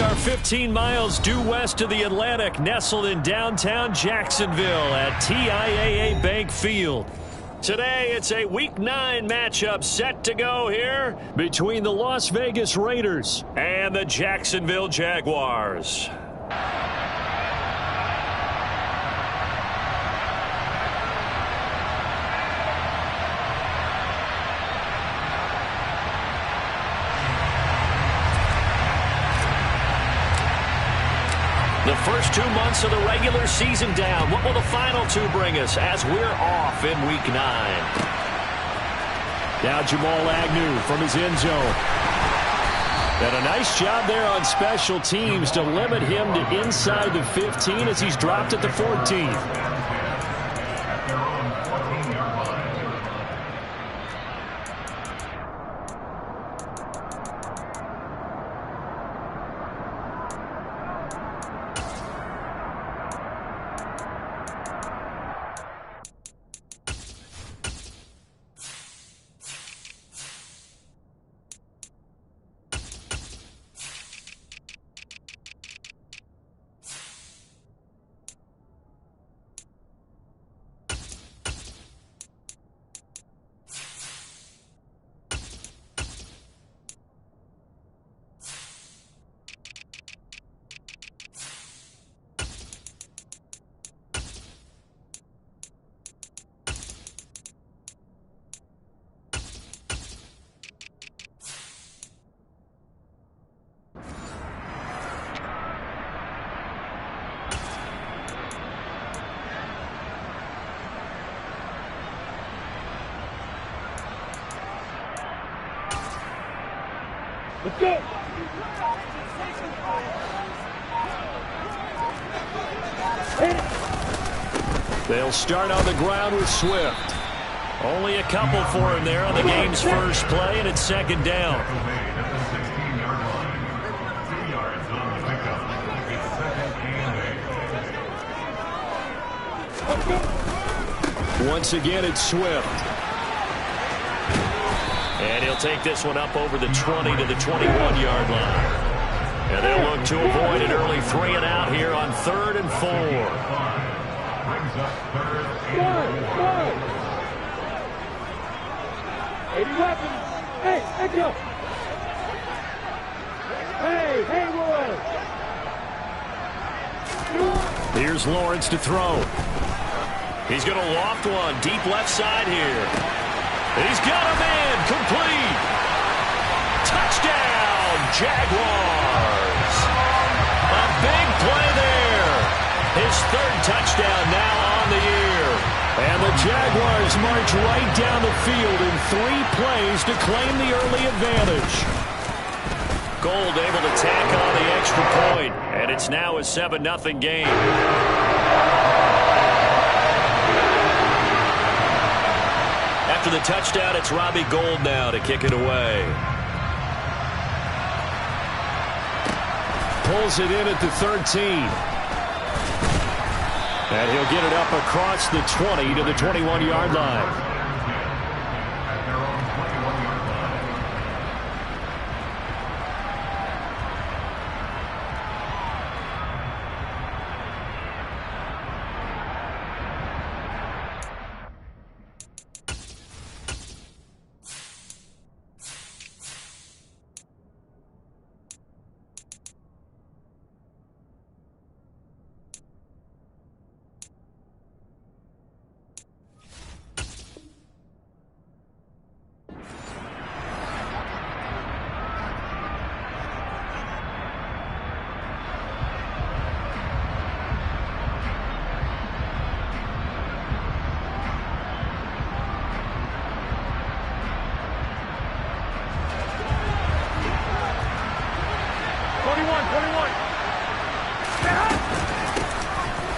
are 15 miles due west of the Atlantic, nestled in downtown Jacksonville at TIAA Bank Field. Today, it's a Week 9 matchup set to go here between the Las Vegas Raiders and the Jacksonville Jaguars. The first 2 months of the regular season down. What will the final 2 bring us as we're off in Week 9? Now Jamal Agnew from his end zone. And a nice job there on special teams to limit him to inside the 15 as he's dropped at the 14. Let's go. They'll start on the ground with Swift. Only a couple for him there on the game's first play, and it's second down. Once again, it's Swift. And he'll take this one up over the 20 to the 21-yard line. And they'll look to avoid an early 3 and out here on 3rd and 4. Go. 80 weapons. Hey, let's go. Hey, Roy. Here's Lawrence to throw. He's going to loft one deep left side here. He's got a man complete. Touchdown, Jaguars. A big play there. His 3rd touchdown now on the year. And the Jaguars march right down the field in 3 plays to claim the early advantage. Gold able to tack on the extra point, and it's now a 7-0 game. After the touchdown, it's Robbie Gould now to kick it away. Pulls it in at the 13. And he'll get it up across the 20 to the 21-yard line.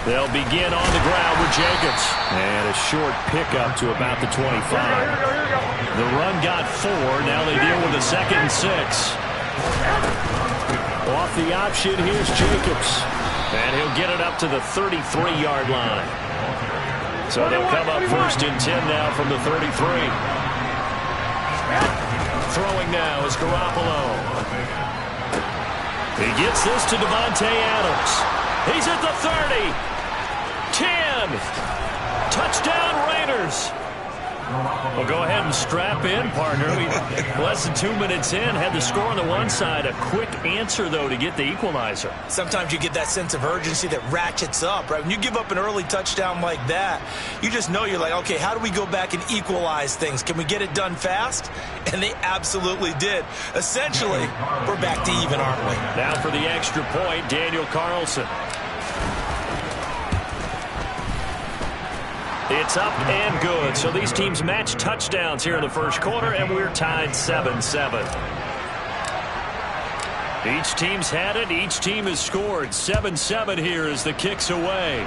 They'll begin on the ground with Jacobs. And a short pickup to about the 25. The run got 4. Now they deal with a 2nd and 6. Off the option, here's Jacobs. And he'll get it up to the 33-yard line. So they'll come up 1st and 10 now from the 33. Throwing now is Garoppolo. He gets this to Devontae Adams. He's at the 30. 10. Touchdown Raiders. Well, go ahead and strap in, partner. Less than 2 minutes in, had the score on the one side. A quick answer, though, to get the equalizer. Sometimes you get that sense of urgency that ratchets up, right? When you give up an early touchdown like that, you just know you're like, okay, how do we go back and equalize things? Can we get it done fast? And they absolutely did. Essentially, we're back to even, aren't we? Now for the extra point, Daniel Carlson. It's up and good. So these teams match touchdowns here in the first quarter, and we're tied 7-7. Each team's had it. Each team has scored. 7-7 here as the kick's away.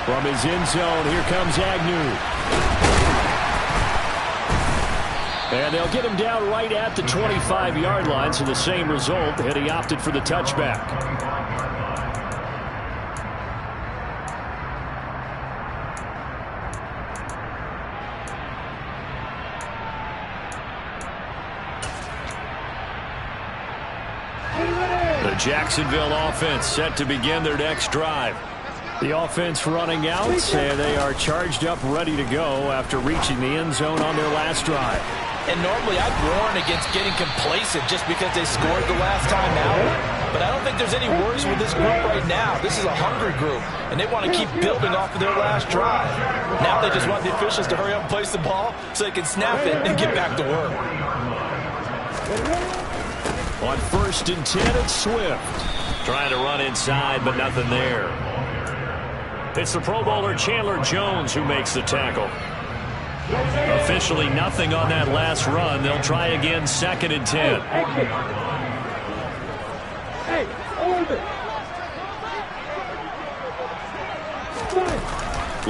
From his end zone, here comes Agnew. And they'll get him down right at the 25-yard line, so the same result, and he opted for the touchback. The Jacksonville offense set to begin their next drive. The offense running out, and they are charged up, ready to go after reaching the end zone on their last drive. And normally I'd warn against getting complacent just because they scored the last time out. But I don't think there's any worries with this group right now. This is a hungry group, and they want to keep building off of their last drive. Now they just want the officials to hurry up and place the ball so they can snap it and get back to work. On 1st and 10, it's Swift. Trying to run inside, but nothing there. It's the Pro Bowler Chandler Jones who makes the tackle. Officially nothing on that last run. They'll try again 2nd and 10. Hey, over.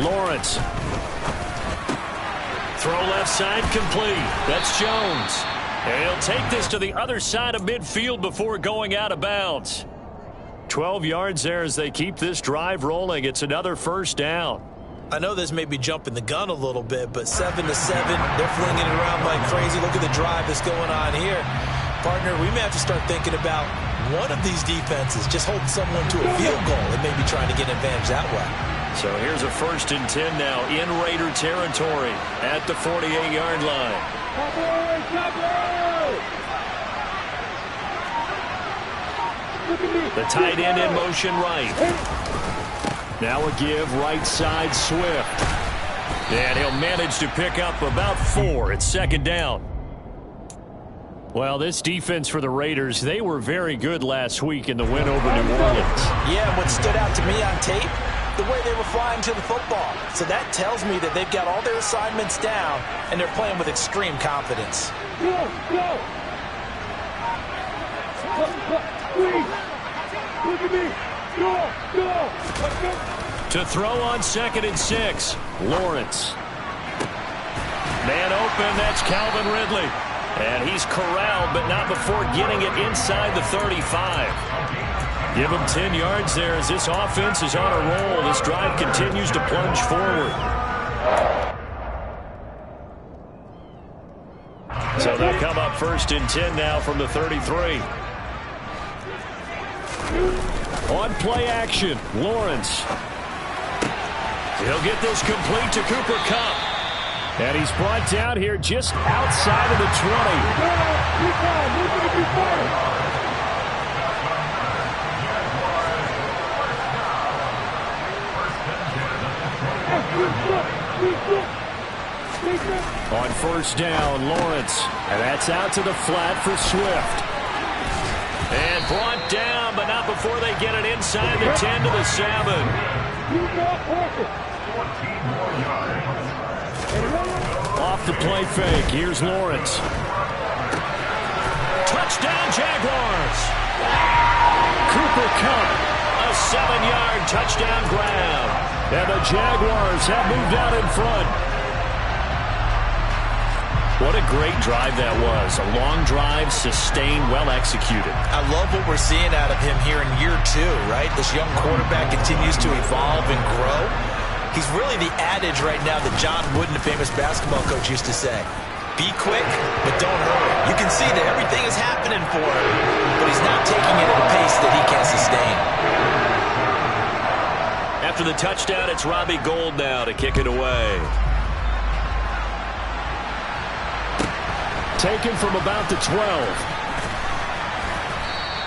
Lawrence. Throw left side complete. That's Jones. And he'll take this to the other side of midfield before going out of bounds. 12 yards there as they keep this drive rolling. It's another first down. I know this may be jumping the gun a little bit, but 7-7, they're flinging it around like crazy. Look at the drive that's going on here. Partner, we may have to start thinking about one of these defenses just holding someone to a field goal and maybe trying to get an advantage that way. So here's a 1st and 10 now in Raider territory at the 48-yard line. The tight end in motion right. Now a give right side Swift. And he'll manage to pick up about 4. It's 2nd down. Well, this defense for the Raiders, they were very good last week in the win over New Orleans. Yeah, what stood out to me on tape, the way they were flying to the football. So that tells me that they've got all their assignments down, and they're playing with extreme confidence. Go, go. Look at me. Go, go. Let's go. To throw on 2nd and 6, Lawrence. Man open, that's Calvin Ridley. And he's corralled, but not before getting it inside the 35. Give him 10 yards there as this offense is on a roll. This drive continues to plunge forward. So they'll come up 1st and 10 now from the 33. On play action, Lawrence. He'll get this complete to Cooper Kupp. And he's brought down here just outside of the 20. On 1st down, Lawrence. And that's out to the flat for Swift. And brought down, but not before they get it inside the 10 to the 7. Off the play fake. Here's Lawrence. Touchdown, Jaguars. Cooper Kupp, a 7-yard touchdown grab. And the Jaguars have moved out in front. What a great drive that was. A long drive, sustained, well executed. I love what we're seeing out of him here in year 2, right? This young quarterback continues to evolve and grow. He's really the adage right now that John Wooden, the famous basketball coach, used to say. Be quick, but don't hurry. You can see that everything is happening for him, but he's not taking it at a pace that he can't sustain. After the touchdown, it's Robbie Gould now to kick it away. Taken from about the 12.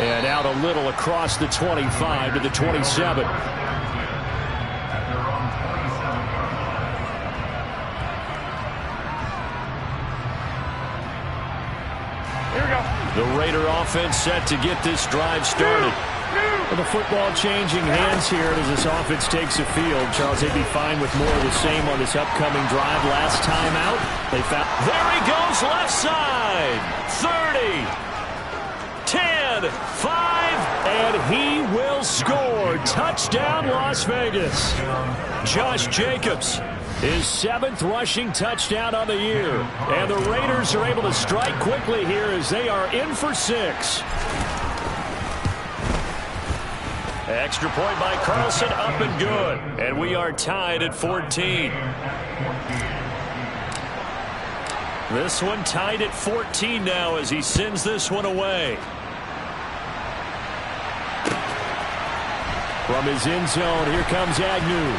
And out a little across the 25 to the 27. The Raider offense set to get this drive started. Well, the football changing hands here as this offense takes the field. Charles, they'd be fine with more of the same on this upcoming drive. Last time out, they found... There he goes, left side. 30, 10, 5, and he will score. Touchdown, Las Vegas. Josh Jacobs, his 7th rushing touchdown on the year. And the Raiders are able to strike quickly here as they are in for 6. Extra point by Carlson, up and good. And we are tied at 14. This one tied at 14 now as he sends this one away. From his end zone, here comes Agnew.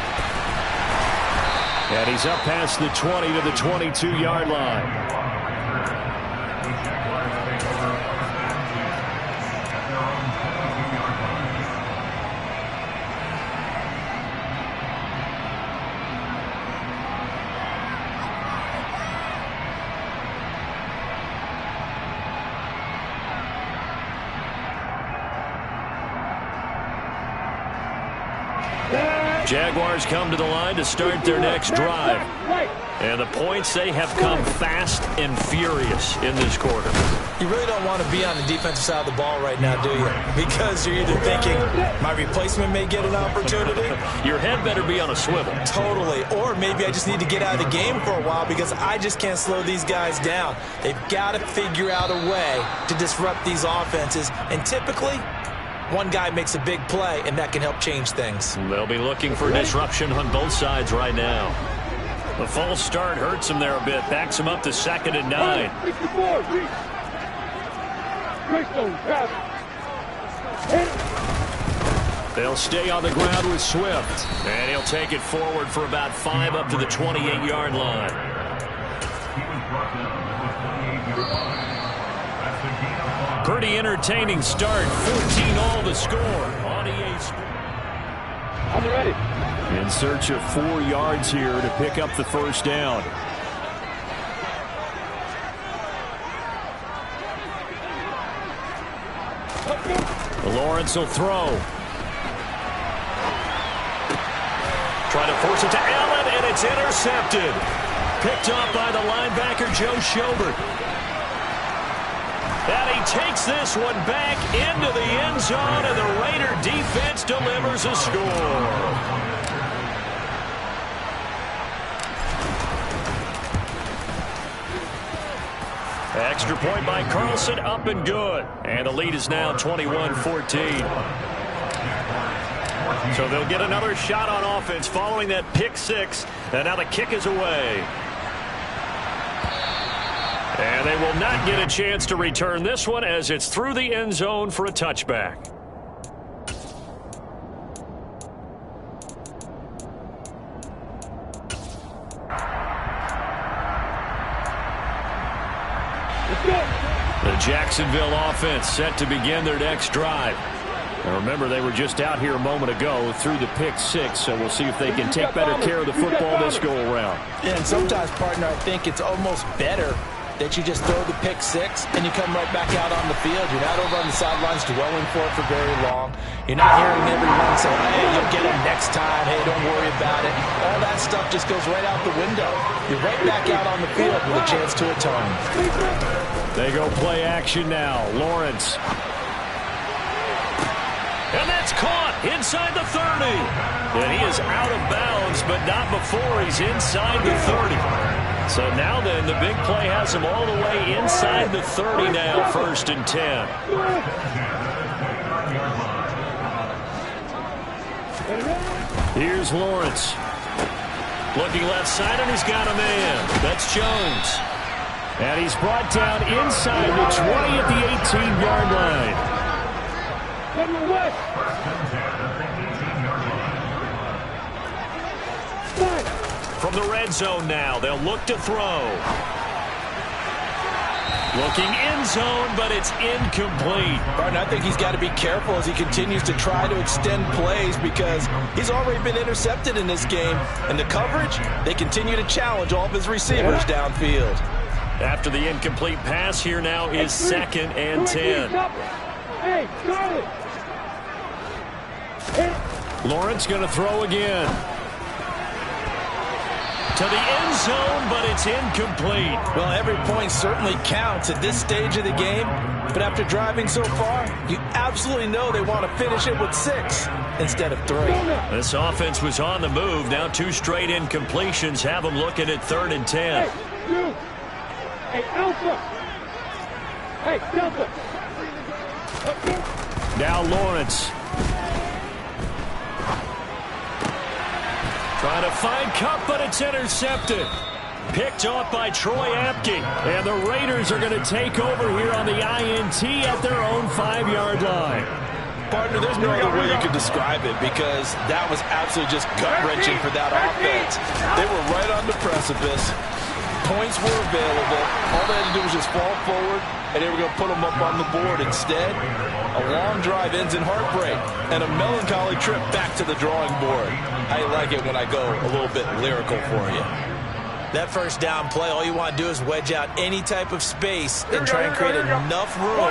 And he's up past the 20 to the 22-yard line. Jaguars come to the line to start their next drive. And the points, they have come fast and furious in this quarter. You really don't want to be on the defensive side of the ball right now, do you? Because you're either thinking, my replacement may get an opportunity. Your head better be on a swivel. Totally. Or maybe I just need to get out of the game for a while because I just can't slow these guys down. They've got to figure out a way to disrupt these offenses. And typically, one guy makes a big play, and that can help change things. They'll be looking for disruption on both sides right now. The false start hurts him there a bit. Backs him up to 2nd and 9. They'll stay on the ground with Swift. And he'll take it forward for about 5 up to the 28-yard line. Pretty entertaining start. 14 all to score on EA Sports. I'm ready. In search of 4 yards here to pick up the first down. Lawrence will throw. Try to force it to Allen, and it's intercepted. Picked off by the linebacker, Joe Schobert. And he takes this one back into the end zone, and the Raider defense delivers a score. Extra point by Carlson, up and good. And the lead is now 21-14. So they'll get another shot on offense following that pick 6. And now the kick is away. And they will not get a chance to return this one as it's through the end zone for a touchback. The Jacksonville offense set to begin their next drive. And remember, they were just out here a moment ago through the pick 6, so we'll see if they can take better care of the football this go-around. Yeah, and sometimes, partner, I think it's almost better that you just throw the pick 6 and you come right back out on the field. You're not over on the sidelines dwelling for it for very long. You're not hearing everyone say, hey, you'll get it next time. Hey, don't worry about it. All that stuff just goes right out the window. You're right back out on the field with a chance to atone. They go play action now. Lawrence. And that's caught inside the 30. And he is out of bounds, but not before he's inside the 30. So now then, the big play has him all the way inside the 30 now, 1st and 10. Here's Lawrence. Looking left side, and he's got a man. That's Jones. And he's brought down inside the 20 at the 18-yard line. From the red zone now, they'll look to throw. Looking end zone, but it's incomplete. Martin, I think he's got to be careful as he continues to try to extend plays because he's already been intercepted in this game. And the coverage, they continue to challenge all of his receivers downfield. After the incomplete pass, here now is 2nd and 10. Lawrence going to throw again. To the end zone, but it's incomplete. Well, every point certainly counts at this stage of the game. But after driving so far, you absolutely know they want to finish it with 6 instead of 3. This offense was on the move. Now 2 straight incompletions have them looking at 3rd and 10. Hey, Alpha! Hey, Delta! Now Lawrence. Trying to find Cup, but it's intercepted. Picked off by Troy Apke. And the Raiders are going to take over here on the INT at their own 5-yard line. Partner, there's no other way you could describe it because that was absolutely just gut-wrenching for that offense. They were right on the precipice. Points were available. All they had to do was just fall forward, and they were going to put them up on the board. Instead, a long drive ends in heartbreak and a melancholy trip back to the drawing board. I like it when I go a little bit lyrical for you. That first down play, all you want to do is wedge out any type of space and try and create enough room.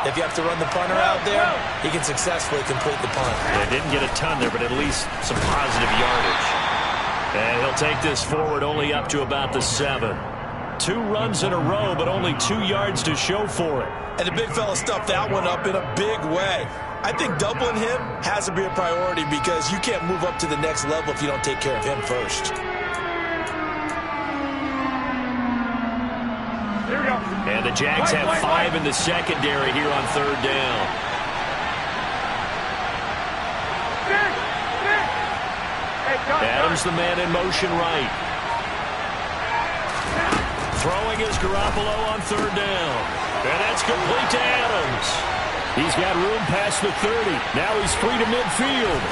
If you have to run the punter out there, he can successfully complete the punt. They didn't get a ton there, but at least some positive yardage. And he'll take this forward only up to about the 7. 2 runs in a row, but only 2 yards to show for it. And the big fella stuffed that one up in a big way. I think doubling him has to be a priority because you can't move up to the next level if you don't take care of him first. Here we go. And the Jags have 5 in the secondary here on 3rd down. Adams the man in motion right. Throwing is Garoppolo on 3rd down. And that's complete to Adams. He's got room past the 30. Now he's free to midfield.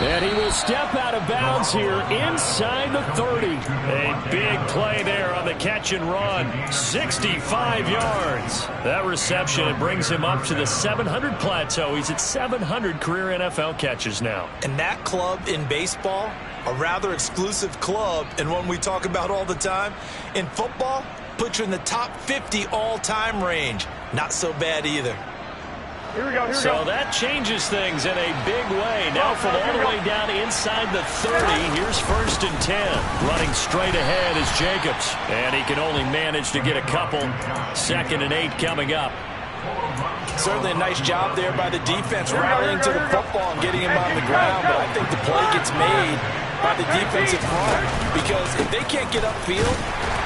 And he will step out of bounds here inside the 30. A big play there on the catch and run. 65 yards. That reception, it brings him up to the 700 plateau. He's at 700 career NFL catches now. And that club in baseball, a rather exclusive club, and one we talk about all the time. In football, puts you in the top 50 all-time range. Not so bad either. Here we go, So that changes things in a big way. Now from all the way down inside the 30, here's 1st and 10. Running straight ahead is Jacobs. And he can only manage to get a couple. 2nd and 8 coming up. Certainly a nice job there by the defense, rallying to the football and getting him on the ground. But I think the play gets made by the defensive front because if they can't get upfield,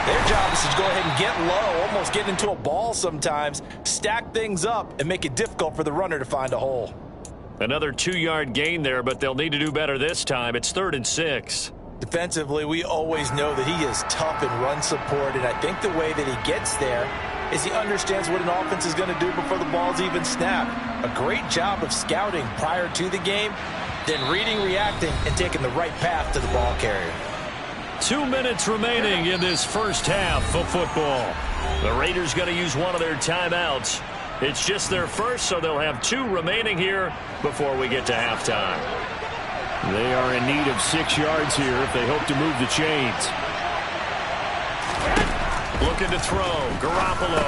their job is to go ahead and get low, almost get into a ball sometimes, stack things up, and make it difficult for the runner to find a hole. Another 2-yard gain there, but they'll need to do better this time. It's 3rd and 6. Defensively, we always know that he is tough in run support, and I think the way that he gets there is he understands what an offense is going to do before the ball's even snapped. A great job of scouting prior to the game, then reading, reacting, and taking the right path to the ball carrier. 2 minutes remaining in this first half of football. The Raiders going to use one of their timeouts. It's just their first, so they'll have 2 remaining here before we get to halftime. They are in need of 6 yards here if they hope to move the chains. Looking to throw. Garoppolo.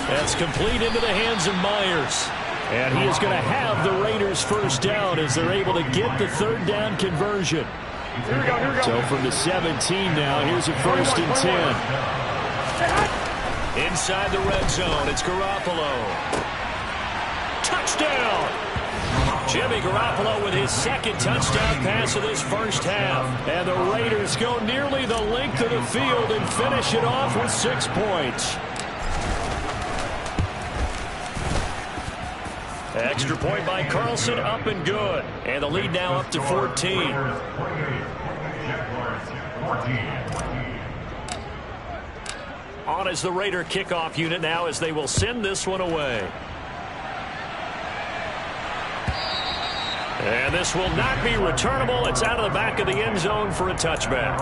That's complete into the hands of Myers. And he is going to have the Raiders first down as they're able to get the 3rd down conversion. Here we go, here we go. So from the 17 now, here's a 1st and 10. Inside the red zone, it's Garoppolo. Touchdown! Jimmy Garoppolo with his 2nd touchdown pass of this first half. And the Raiders go nearly the length of the field and finish it off with 6 points. Extra point by Carlson, up and good. And the lead now up to 14. On as the Raider kickoff unit now as they will send this one away. And this will not be returnable. It's out of the back of the end zone for a touchback.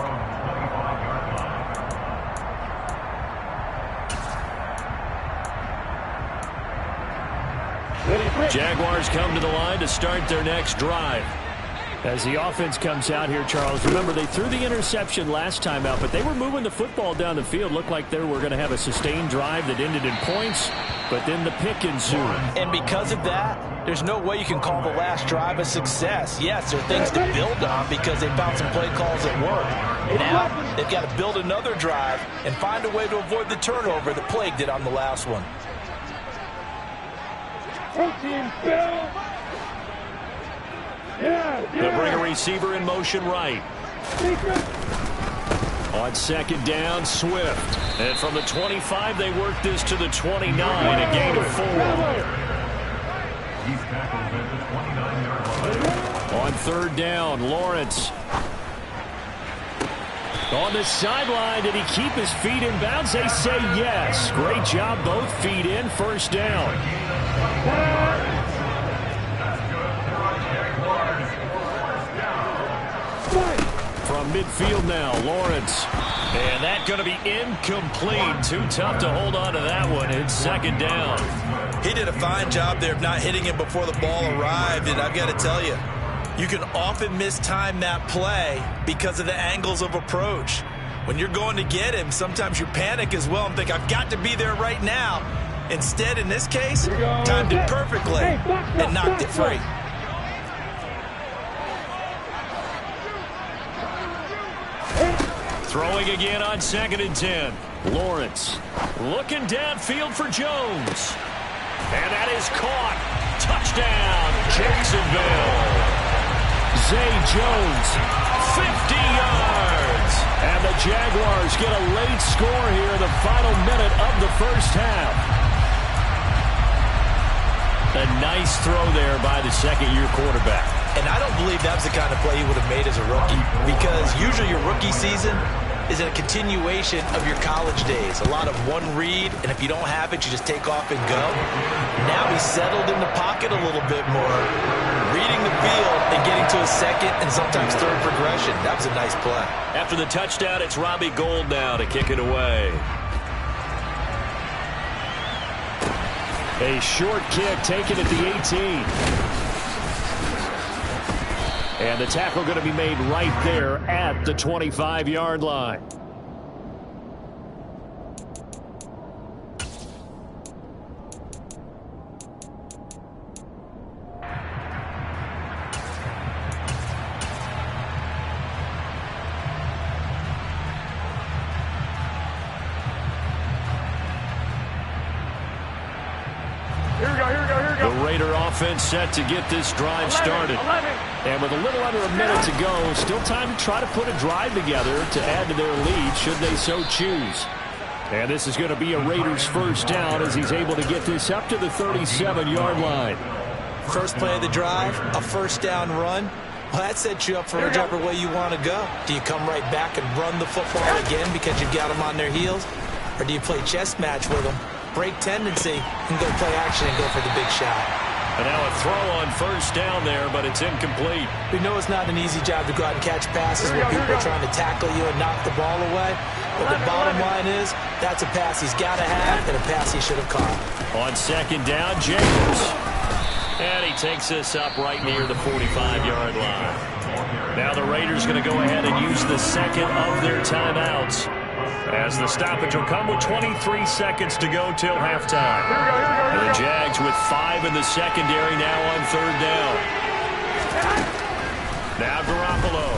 Jaguars come to the line to start their next drive. As the offense comes out here, Charles, remember they threw the interception last time out, but they were moving the football down the field. Looked like they were going to have a sustained drive that ended in points, but then the pick ensued. And because of that, there's no way you can call the last drive a success. Yes, there are things to build on because they found some play calls that work. Now they've got to build another drive and find a way to avoid the turnover that plagued it on the last one. They'll bring a receiver in motion right. On second down, Swift. And from the 25, they work this to the 29, a gain of 4. On third down, Lawrence. On the sideline, did he keep his feet in bounds? They say yes. Great job, both feet in, first down. From midfield now, Lawrence. And that's going to be incomplete. Too tough to hold on to that one. It's second down. He did a fine job there of not hitting him before the ball arrived, and I've got to tell you, you can often mistime that play because of the angles of approach. When you're going to get him, sometimes you panic as well and think, I've got to be there right now. Instead, in this case, timed it perfectly and knocked it free. Throwing again on second and 10. Lawrence looking downfield for Jones. And that is caught. Touchdown, Jacksonville. Zay Jones, 50 yards. And the Jaguars get a late score here in the final minute of the first half. A nice throw there by the second-year quarterback. And I don't believe that's the kind of play he would have made as a rookie, because usually your rookie season is a continuation of your college days. A lot of one read, and if you don't have it, you just take off and go. Now he's settled in the pocket a little bit more, reading the field and getting to a second and sometimes third progression. That was a nice play. After the touchdown, it's Robbie Gould now to kick it away. A short kick taken at the 18. And the tackle going to be made right there at the 25-yard line. The Raider offense set to get this drive started. And with a little under a minute to go, still time to try to put a drive together to add to their lead should they so choose. And this is going to be a Raiders first down as he's able to get this up to the 37-yard line. First play of the drive, a first down run. Well, that sets you up for whichever way you want to go. Do you come right back and run the football again because you've got them on their heels? Or do you play chess match with them, break tendency, and go play action and go for the big shot? And now a throw on first down there, but it's incomplete. We know it's not an easy job to go out and catch passes where people are trying to tackle you and knock the ball away. But the bottom line is, that's a pass he's got to have and a pass he should have caught. On second down, James. And he takes this up right near the 45-yard line. Now the Raiders going to go ahead and use the second of their timeouts, as the stoppage will come with 23 seconds to go till halftime. And the Jags with 5 in the secondary now on third down. Now Garoppolo.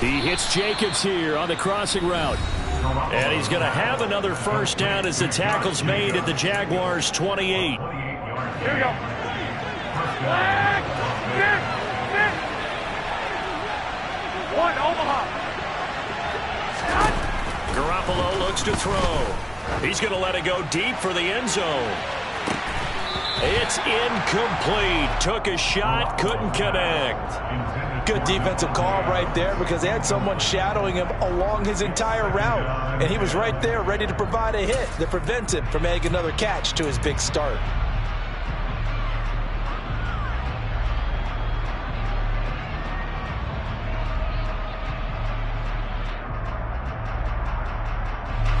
He hits Jacobs here on the crossing route. And he's going to have another first down as the tackle's made at the Jaguars' 28. Here we go. One, Omaha. Garoppolo looks to throw. He's going to let it go deep for the end zone. It's incomplete. Took a shot, couldn't connect. Good defensive call right there because they had someone shadowing him along his entire route. And he was right there ready to provide a hit that prevents him from adding another catch to his big start.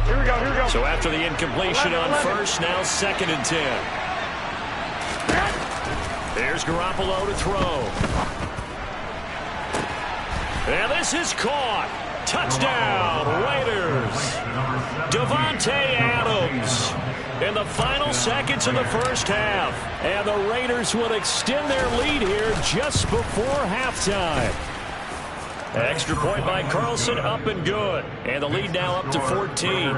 Here we go. So after the incompletion on first, now 2nd and 10. Here's Garoppolo to throw. And this is caught. Touchdown, Raiders. Davante Adams in the final seconds of the first half. And the Raiders will extend their lead here just before halftime. Extra point by Carlson, up and good. And the lead now up to 14.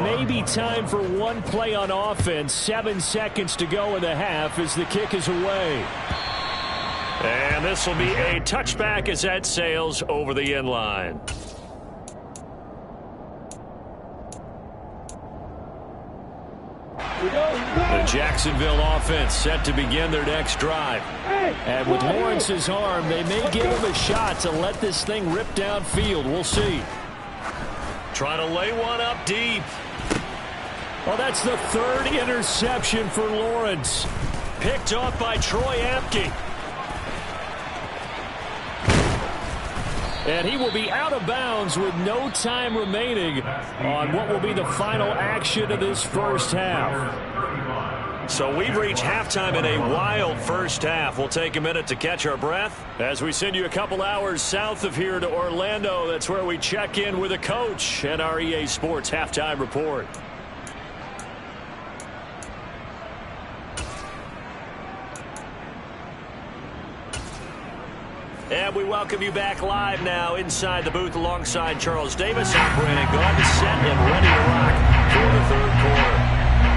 Maybe time for one play on offense. 7 seconds to go in the half as the kick is away. And this will be a touchback as that sails over the end line. The Jacksonville offense set to begin their next drive. And with Lawrence's arm, they may give him a shot to let this thing rip downfield. We'll see. Trying to lay one up deep. Oh, that's the 3rd interception for Lawrence. Picked off by Troy Apke. And he will be out of bounds with no time remaining on what will be the final action of this first half. So we've reached halftime in a wild first half. We'll take a minute to catch our breath as we send you a couple hours south of here to Orlando. That's where we check in with a coach and our EA Sports halftime report. And we welcome you back live now inside the booth alongside Charles Davis. I'm Brandon Gaudin, set and ready to rock for the 3rd quarter.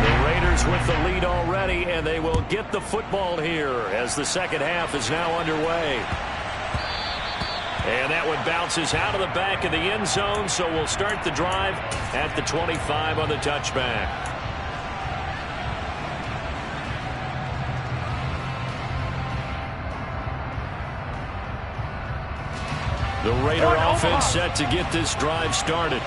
The Raiders with the lead already, and they will get the football here as the second half is now underway. And that one bounces out of the back of the end zone, so we'll start the drive at the 25 on the touchback. The Raider offense set to get this drive started.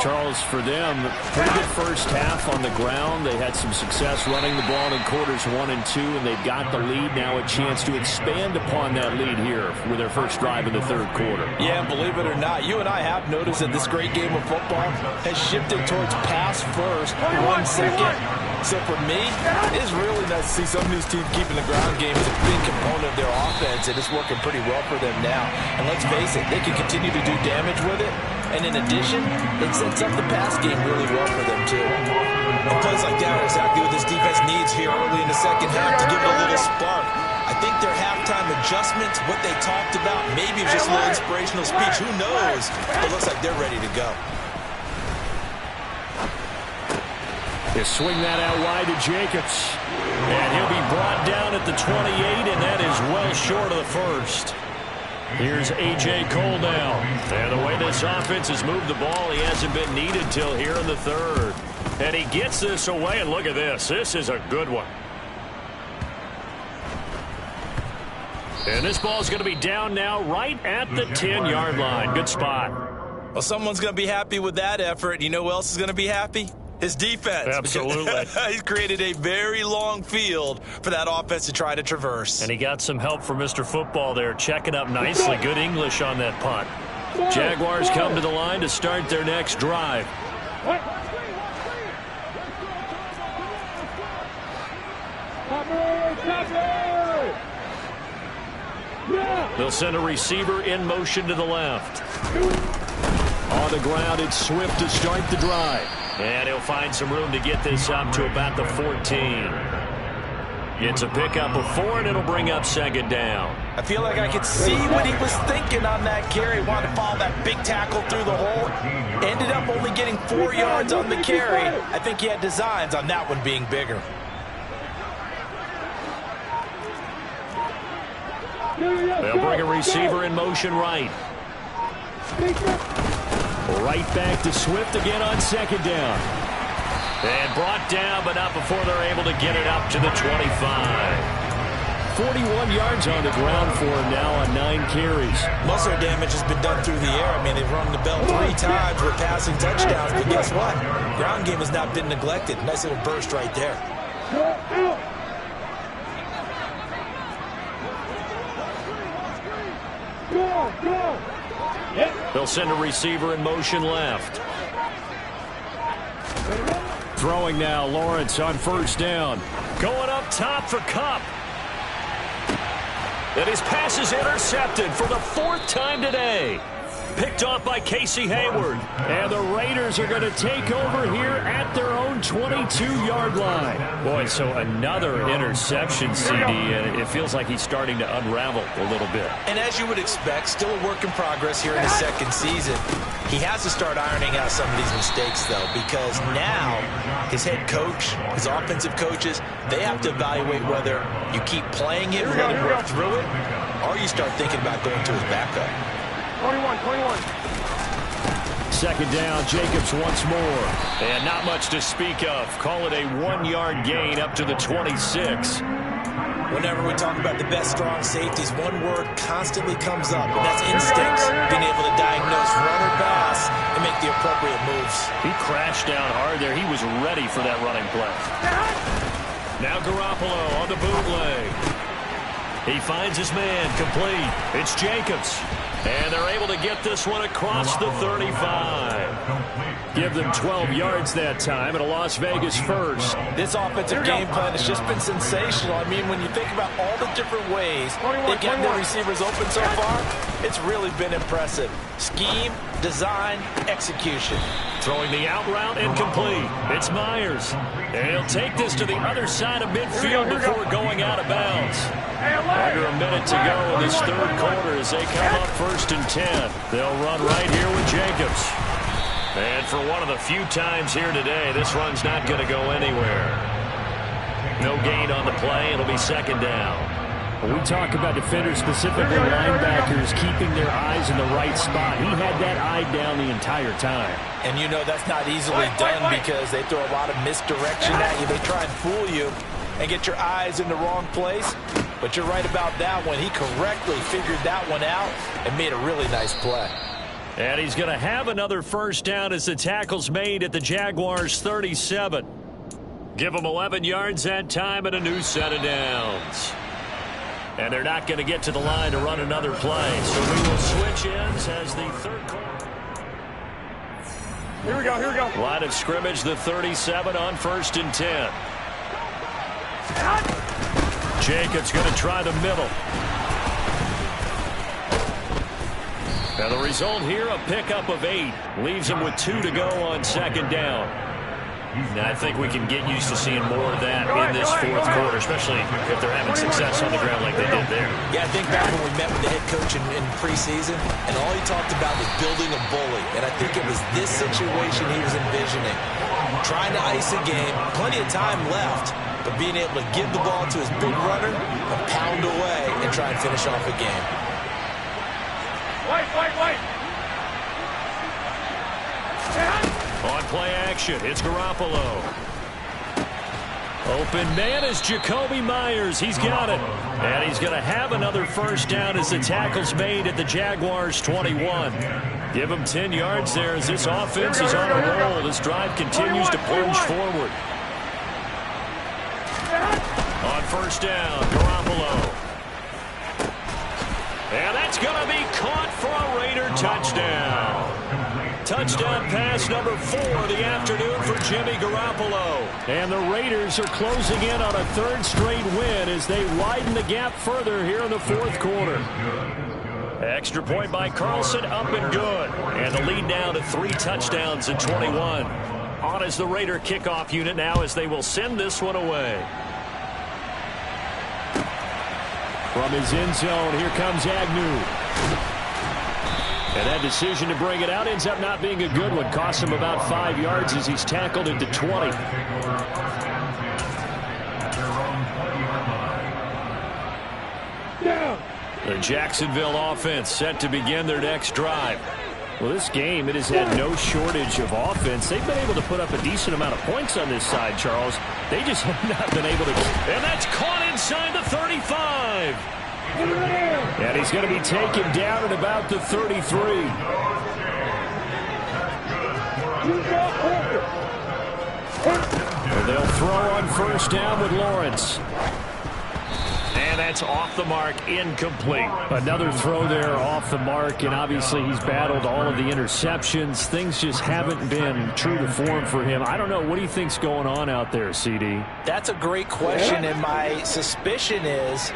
Charles, for them, pretty good first half on the ground. They had some success running the ball in quarters 1 and 2, and they've got the lead. Now a chance to expand upon that lead here with their first drive in the 3rd quarter. Yeah, believe it or not, you and I have noticed that this great game of football has shifted towards pass first, run second. So for me, it's really nice to see some of these teams keeping the ground game as a big component of their offense, and it's working pretty well for them now. And let's face it, they can continue to do damage with it. And in addition, it sets up the pass game really well for them, too. And plays like that are exactly what this defense needs here early in the second half to give it a little spark. I think their halftime adjustments, what they talked about, maybe it was just a little inspirational speech. Who knows? But it looks like they're ready to go. They swing that out wide to Jacobs. And he'll be brought down at the 28, and that is well short of the first. Here's A.J. Cole now. And the way this offense has moved the ball, he hasn't been needed till here in the 3rd. And he gets this away, and look at this. This is a good one. And this ball's going to be down now right at the 10-yard line. Good spot. Well, someone's going to be happy with that effort. You know who else is going to be happy? His defense. Absolutely. He's created a very long field for that offense to try to traverse. And he got some help from Mr. Football there, checking up nicely. Good English on that punt. Jaguars come to the line to start their next drive. They'll send a receiver in motion to the left. On the ground, it's Swift to start the drive. And he'll find some room to get this up to about the 14. It's a pickup of 4, and it'll bring up 2nd down. I feel like I could see what he was thinking on that carry. Wanted to follow that big tackle through the hole. Ended up only getting 4 yards on the carry. I think he had designs on that one being bigger. They'll bring a receiver in motion right. Right back to Swift again on 2nd down. And brought down, but not before they're able to get it up to the 25. 41 yards on the ground for him now on 9 carries. Most of their damage has been done through the air. I mean, they've rung the bell 3 times with passing touchdowns, but guess what? Ground game has not been neglected. Nice little burst right there. They'll send a receiver in motion left. Throwing now, Lawrence on first down. Going up top for Kupp. And his pass is intercepted for the 4th time today. Picked off by Casey Hayward. And the Raiders are going to take over here at their own 22-yard line. Boy, so another interception, CD, and it feels like he's starting to unravel a little bit. And as you would expect, still a work in progress here in his 2nd season. He has to start ironing out some of these mistakes, though, because now his head coach, his offensive coaches, they have to evaluate whether you keep playing him and let him work through it, or you start thinking about going to his backup. 21. 2nd down, Jacobs once more. And not much to speak of. Call it a 1-yard gain up to the 26. Whenever we talk about the best strong safeties, one word constantly comes up, and that's instincts. Being able to diagnose run or pass and make the appropriate moves. He crashed down hard there. He was ready for that running play. Now Garoppolo on the bootleg. He finds his man complete. It's Jacobs. And they're able to get this one across the 35. Give them 12 yards that time and a Las Vegas first. This offensive game plan has just been sensational. I mean, when you think about all the different ways they get their receivers open so far, it's really been impressive. Scheme, design, execution. Throwing the out route incomplete. It's Myers. And he'll take this to the other side of midfield before going out of bounds. Under a minute to go in this 3rd quarter as they come up 1st and 10. They'll run right here with Jacobs. And for one of the few times here today, this run's not going to go anywhere. No gain on the play. It'll be 2nd down. When we talk about defenders, specifically linebackers, keeping their eyes in the right spot, he had that eye down the entire time. And you know that's not easily done because they throw a lot of misdirection at you. They try and fool you and get your eyes in the wrong place. But you're right about that one. He correctly figured that one out and made a really nice play. And he's going to have another 1st down as the tackle's made at the Jaguars' 37. Give them 11 yards that time and a new set of downs. And they're not going to get to the line to run another play. So we will switch ends as the 3rd quarter. Here we go. Line of scrimmage, the 37 on 1st and 10. Jacobs going to try the middle. And the result here, a pickup of 8. Leaves him with 2 to go on 2nd down. Now, I think we can get used to seeing more of that in this 4th quarter, especially if they're having success on the ground like they did there. Yeah, I think back when we met with the head coach in preseason, and all he talked about was building a bully. And I think it was this situation he was envisioning. Trying to ice a game, plenty of time left, but being able to give the ball to his big runner and pound away and try and finish off a game. Wait. On play action, it's Garoppolo. Open man is Jacoby Myers. He's got it. And he's going to have another 1st down as the tackle's made at the Jaguars' 21. Give him 10 yards there as this offense is on a roll. This drive continues to plunge forward. On 1st down, Garoppolo. And that's going to be caught for a Raider touchdown. Touchdown pass number 4 of the afternoon for Jimmy Garoppolo. And the Raiders are closing in on a 3rd straight win as they widen the gap further here in the 4th quarter. Extra point by Carlson, up and good. And the lead now to 3 touchdowns in 21. On as the Raider kickoff unit now as they will send this one away. From his end zone, here comes Agnew. And that decision to bring it out ends up not being a good one. Costs him about 5 yards as he's tackled into 20. The Jacksonville offense set to begin their next drive. Well, this game, it has had no shortage of offense. They've been able to put up a decent amount of points on this side, Charles. They just have not been able to. And that's caught inside the 35. And he's going to be taken down at about the 33. Well, they'll throw on first down with Lawrence. And that's off the mark, incomplete. Another throw there off the mark, and obviously he's battled all of the interceptions. Things just haven't been true to form for him. I don't know. What do you think's going on out there, CD? That's a great question, and my suspicion is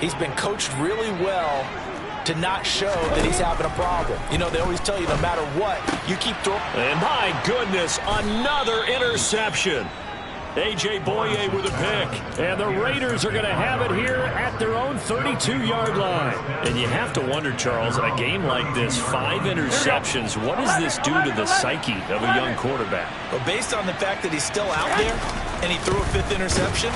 he's been coached really well to not show that he's having a problem. You know, they always tell you no matter what, you keep throwing. And my goodness, another interception. A.J. Boye with a pick. And the Raiders are going to have it here at their own 32-yard line. And you have to wonder, Charles, in a game like this, 5 interceptions, what does this do to the psyche of a young quarterback? Well, based on the fact that he's still out there and he threw a 5th interception,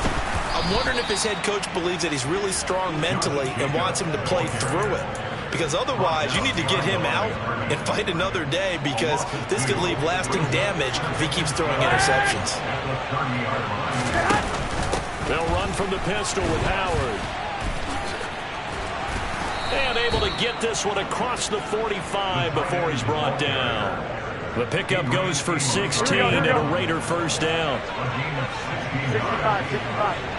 I'm wondering if his head coach believes that he's really strong mentally and wants him to play through it. Because otherwise, you need to get him out and fight another day, because this could leave lasting damage if he keeps throwing interceptions. They'll run from the pistol with Howard. And able to get this one across the 45 before he's brought down. The pickup goes for 16 and a Raider first down. 65.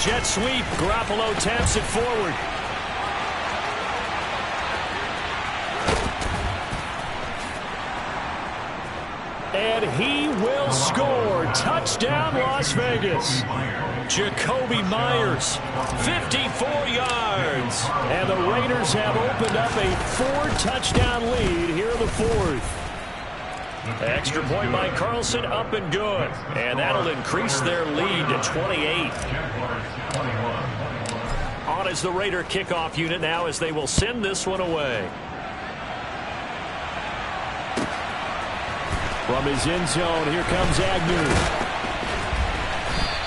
Jet sweep. Garoppolo taps it forward. And he will score. Touchdown, Las Vegas. Jacoby Myers, 54 yards. And the Raiders have opened up a 4-touchdown lead here in the 4th. Extra point by Carlson, up and good. And that'll increase their lead to 28. On is the Raider kickoff unit now, as they will send this one away. From his end zone, here comes Agnew.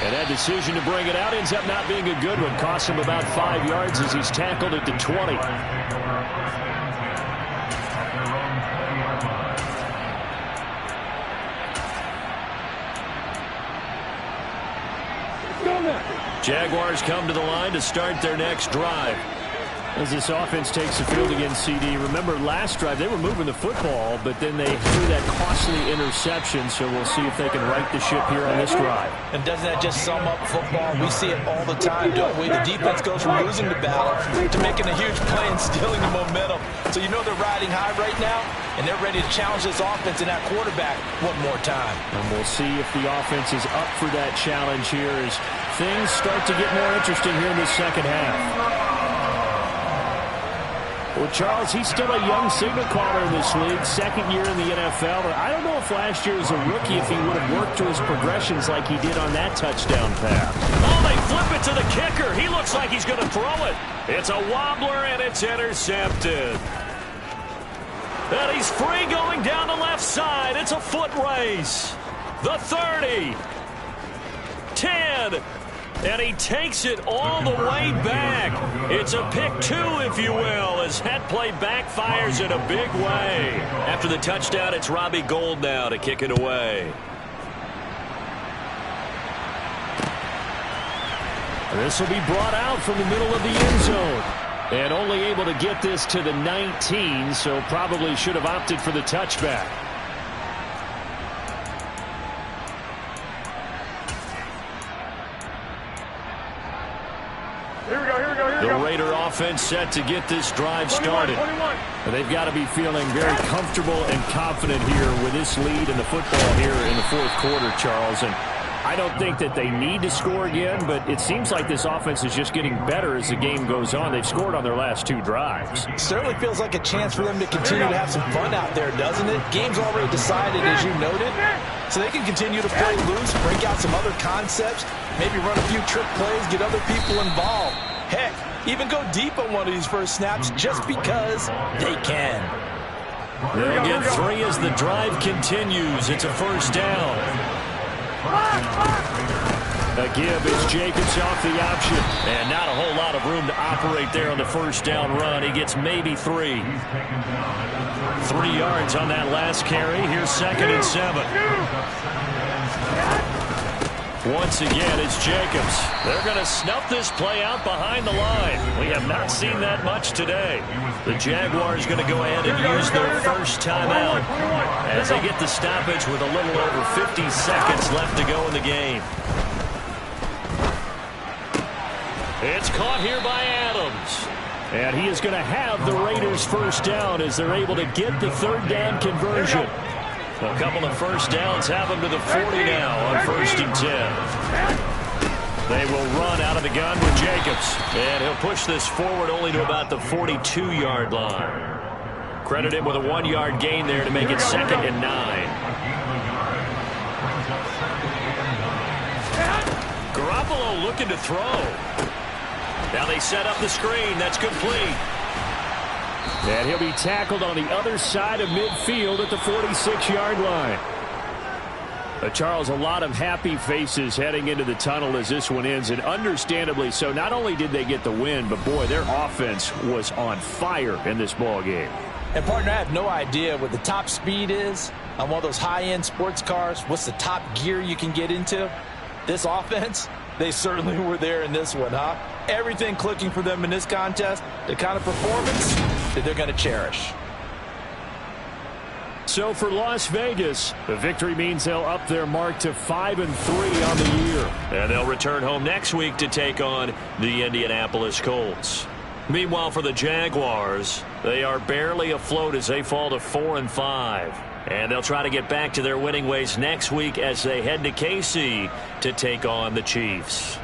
And that decision to bring it out ends up not being a good one. Cost him about 5 yards as he's tackled at the 20. Jaguars come to the line to start their next drive. As this offense takes the field against CD. Remember, last drive, they were moving the football, but then they threw that costly interception, so we'll see if they can right the ship here on this drive. And doesn't that just sum up football? We see it all the time, don't we? The defense goes from losing the battle to making a huge play and stealing the momentum. So you know they're riding high right now, and they're ready to challenge this offense and that quarterback one more time. And we'll see if the offense is up for that challenge here as things start to get more interesting here in the second half. Well, Charles, he's still a young signal caller in this league, 2nd year in the NFL. But I don't know if last year as a rookie, if he would have worked to his progressions like he did on that touchdown pass. Oh, they flip it to the kicker. He looks like he's going to throw it. It's a wobbler, and it's intercepted. And he's free going down the left side. It's a foot race. The 30. 10. And he takes it all the way back. It's a pick 2, if you will, as that play backfires in a big way. After the touchdown, it's Robbie Gould now to kick it away. This will be brought out from the middle of the end zone. And only able to get this to the 19, so probably should have opted for the touchback. The Raider offense set to get this drive started. They've got to be feeling very comfortable and confident here with this lead in the football here in the 4th quarter, Charles. And I don't think that they need to score again, but it seems like this offense is just getting better as the game goes on. They've scored on their last 2 drives. Certainly feels like a chance for them to continue to have some fun out there, doesn't it? Game's already decided, as you noted, so they can continue to play loose, break out some other concepts, maybe run a few trick plays, get other people involved. Heck, even go deep on one of these first snaps just because they can. They'll get 3 as the drive continues. It's a first down. A give is Jacobs off the option. And not a whole lot of room to operate there on the first down run. He gets maybe 3. 3 yards on that last carry. Here's 2nd and 7. Once again, it's Jacobs. They're going to snuff this play out behind the line. We have not seen that much today. The Jaguars going to go ahead and use their first timeout as they get the stoppage with a little over 50 seconds left to go in the game. It's caught here by Adams. And he is going to have the Raiders first down as they're able to get the third down conversion. A couple of first downs have them to the 40 now on 1st and 10. They will run out of the gun with Jacobs. And he'll push this forward only to about the 42-yard line. Credit him with a 1-yard gain there to make it 2nd and 9. Garoppolo looking to throw. Now they set up the screen. That's complete. And he'll be tackled on the other side of midfield at the 46-yard line. Charles, a lot of happy faces heading into the tunnel as this one ends, and understandably so. Not only did they get the win, but boy, their offense was on fire in this ball game. And partner, I have no idea what the top speed is on one of those high-end sports cars. What's the top gear you can get into? This offense, they certainly were there in this one, huh? Everything clicking for them in this contest, the kind of performance that they're going to cherish. So for Las Vegas, the victory means they'll up their mark to 5-3 on the year. And they'll return home next week to take on the Indianapolis Colts. Meanwhile, for the Jaguars, they are barely afloat as they fall to 4-5. And they'll try to get back to their winning ways next week as they head to KC to take on the Chiefs.